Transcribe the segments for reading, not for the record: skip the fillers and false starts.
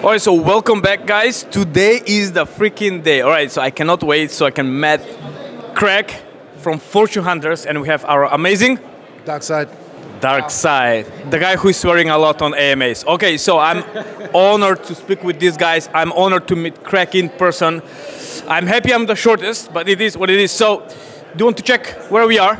Alright, so welcome back, guys. Today is the freaking day. Alright, so I cannot wait so I can meet Craig from Fortune Hunters, and we have our amazing Dark Side. Dark Side, the guy who is swearing a lot on AMAs. Okay, so I'm honored to speak with these guys. I'm honored to meet Craig in person. I'm happy I'm the shortest, but it is what it is. So, do you want to check where we are?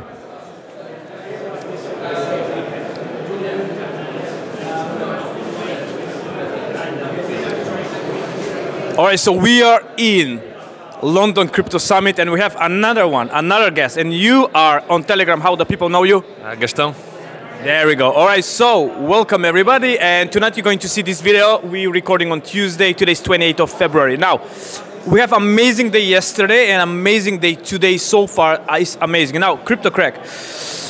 All right, so we are in London Crypto Summit, and we have another guest, and you are on Telegram. How do people know you? Gaston. There we go. All right, so welcome everybody, and tonight you're going to see this video. We're recording on Tuesday. Today's 28th of February. Now, we have amazing day yesterday and amazing day today so far. It's amazing. Now, Crypto Craig.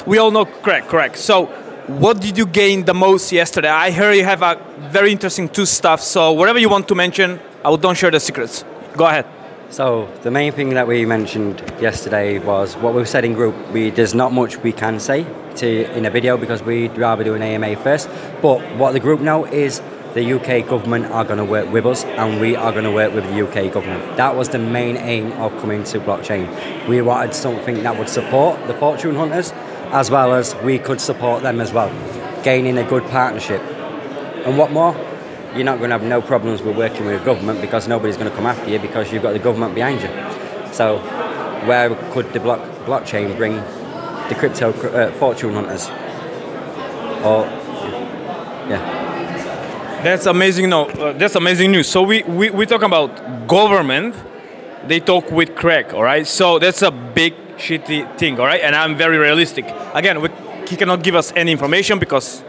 We all know Craig, correct? So, what did you gain the most yesterday? I heard you have a very interesting two stuff, so whatever you want to mention, don't share the secrets. Go ahead. So the main thing that we mentioned yesterday was what we've said in group. There's not much we can say in a video because we'd rather do an AMA first. But what the group know is the UK government are going to work with us and we are going to work with the UK government. That was the main aim of coming to blockchain. We wanted something that would support the Fortune Hunters as well as we could support them as well, gaining a good partnership. And what more? You're not going to have no problems with working with the government because nobody's going to come after you because you've got the government behind you. So where could the blockchain bring the crypto Fortune Hunters? Or, yeah. That's amazing. No, that's amazing news. So we talk about government. They talk with Craig, all right? So that's a big shitty thing, all right? And I'm very realistic. Again, he cannot give us any information because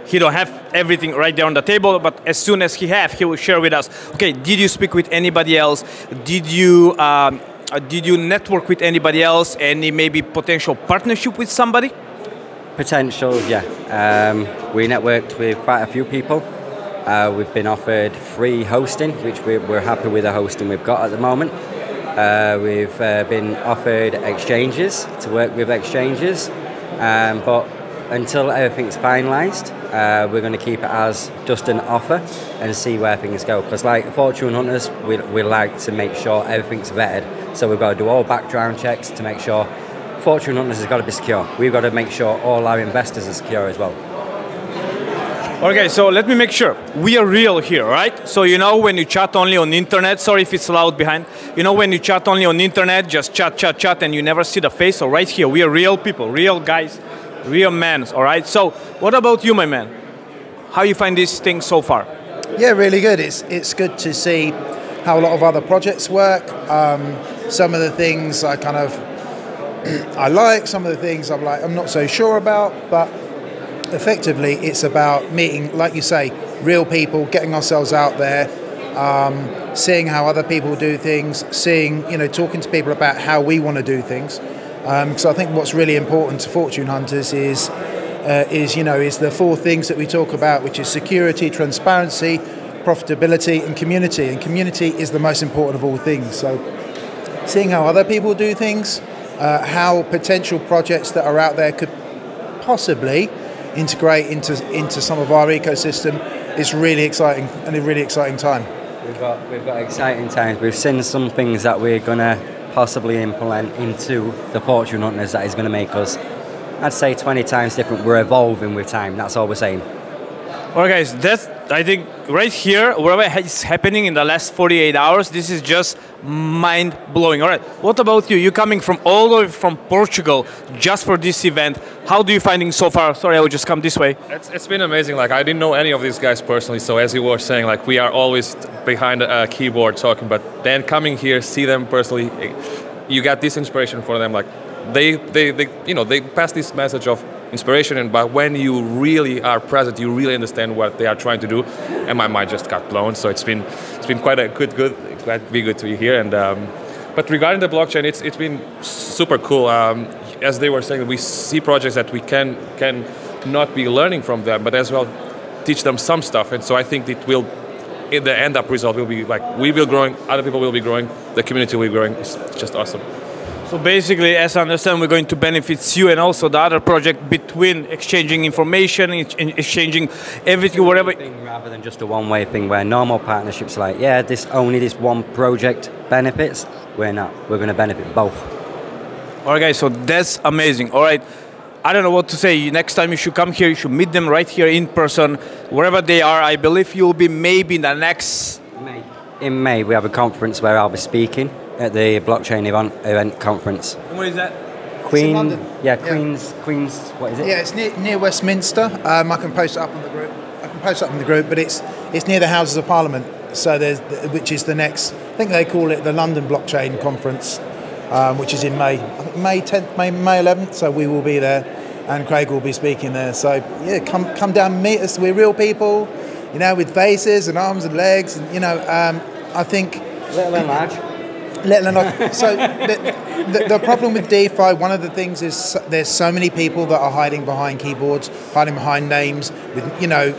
he don't have everything right there on the table, but as soon as he will share with us. Okay, did you speak with anybody else? Did you network with anybody else? Any maybe potential partnership with somebody? Potential, yeah. We networked with quite a few people. We've been offered free hosting, which we're happy with the hosting we've got at the moment. We've been offered exchanges, to work with exchanges, but until everything's finalised, we're going to keep it as just an offer and see where things go. Because like Fortune Hunters, we like to make sure everything's vetted. So we've got to do all background checks to make sure Fortune Hunters has got to be secure. We've got to make sure all our investors are secure as well. Okay, so let me make sure. We are real here, right? So you know when you chat only on internet, sorry if it's loud behind. You know when you chat only on internet, just chat, and you never see the face? So right here, we are real people, real guys. Real men, all right? So, what about you, my man? How you find this thing so far? Yeah, really good. It's good to see how a lot of other projects work. Some of the things I kind of I like, some of the things I'm not so sure about, but effectively it's about meeting, like you say, real people, getting ourselves out there, seeing how other people do things, talking to people about how we want to do things. So I think what's really important to Fortune Hunters is the four things that we talk about, which is security, transparency, profitability, and community. And community is the most important of all things. So seeing how other people do things, how potential projects that are out there could possibly integrate into some of our ecosystem is really exciting and a really exciting time. We've got exciting times. We've seen some things that we're gonna possibly implement into the Fortune Hunters that is going to make us, I'd say, 20 times different. We're evolving with time, that's all we're saying. All right, guys, that's, I think, right here, whatever is happening in the last 48 hours, this is just mind-blowing. All right, what about you? You're coming from all the way from Portugal just for this event. How do you finding so far? Sorry, I will just come this way. It's been amazing. Like, I didn't know any of these guys personally, so as you were saying, like, we are always behind a keyboard talking, but then coming here, see them personally, you got this inspiration for them. Like, they pass this message of inspiration, but when you really are present, you really understand what they are trying to do, and my mind just got blown. So it's been quite a good glad to be good to be here. And but regarding the blockchain, it's been super cool. As they were saying, we see projects that we can not be learning from them, but as well teach them some stuff. And so I think it will, in the end up result will be like we will growing, other people will be growing, the community will be growing. It's just awesome. So basically, as I understand, we're going to benefit you and also the other project between exchanging information, exchanging everything, whatever. Rather than just a one-way thing where normal partnerships are like, yeah, only this one project benefits. We're not. We're going to benefit both. All right, guys. So that's amazing. All right. I don't know what to say. Next time you should come here. You should meet them right here in person, wherever they are. I believe you'll be maybe in the next May. In May, we have a conference where I'll be speaking at the blockchain event conference. And what is that? Queen, London. Queen's, what is it? Yeah, it's near Westminster. I can post it up on the group. But it's near the Houses of Parliament. So which is the next. I think they call it the London Blockchain Conference, which is in May. I think May 10th, May 11th. So we will be there, and Craig will be speaking there. So yeah, come down and meet us. We're real people, you know, with faces and arms and legs, and you know, I think. Little and large. So the problem with DeFi, one of the things is there's so many people that are hiding behind keyboards, hiding behind names. With, you know,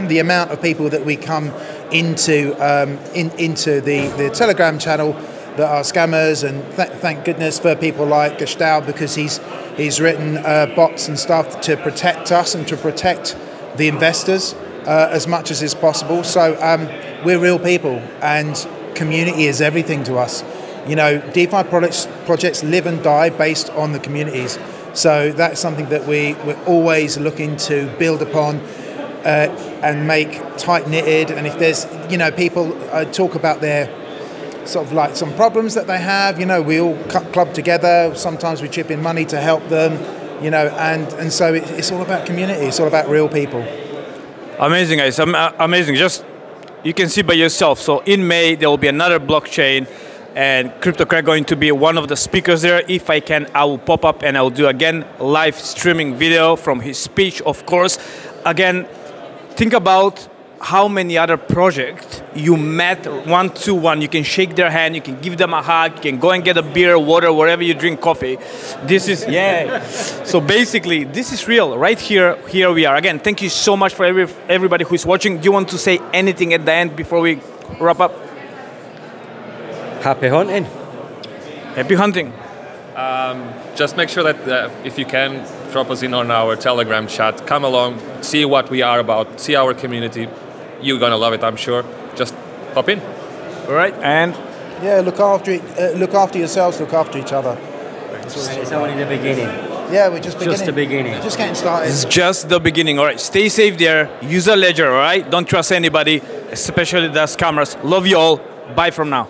the amount of people that we come into the Telegram channel that are scammers, and thank goodness for people like Gestalt, because he's written bots and stuff to protect us and to protect the investors as much as is possible. So we're real people, and community is everything to us. You know, DeFi projects live and die based on the communities. So that's something that we're always looking to build upon and make tight-knitted. And if there's, you know, people talk about their sort of like some problems that they have, you know, we all club together. Sometimes we chip in money to help them, you know, and so it's all about community. It's all about real people. Amazing, guys. Amazing. Just, you can see by yourself. So in May, there will be another blockchain, and Crypto Craig going to be one of the speakers there. If I can, I will pop up and I will do again live streaming video from his speech, of course. Again, think about how many other projects you met one-to-one. You can shake their hand, you can give them a hug, you can go and get a beer, water, wherever you drink coffee. This is, yeah. So basically, this is real. Right here we are. Again, thank you so much for everybody who's watching. Do you want to say anything at the end before we wrap up? Happy hunting. Happy hunting. Just make sure that if you can, drop us in on our Telegram chat. Come along, see what we are about, see our community. You're gonna love it, I'm sure. Just pop in. All right, and yeah, look after yourselves, look after each other. It's only the beginning. Yeah, we're just beginning. Just the beginning. Just getting started. it's just the beginning. All right, stay safe there. Use a ledger, all right? Don't trust anybody, especially the scammers. Love you all. Bye from now.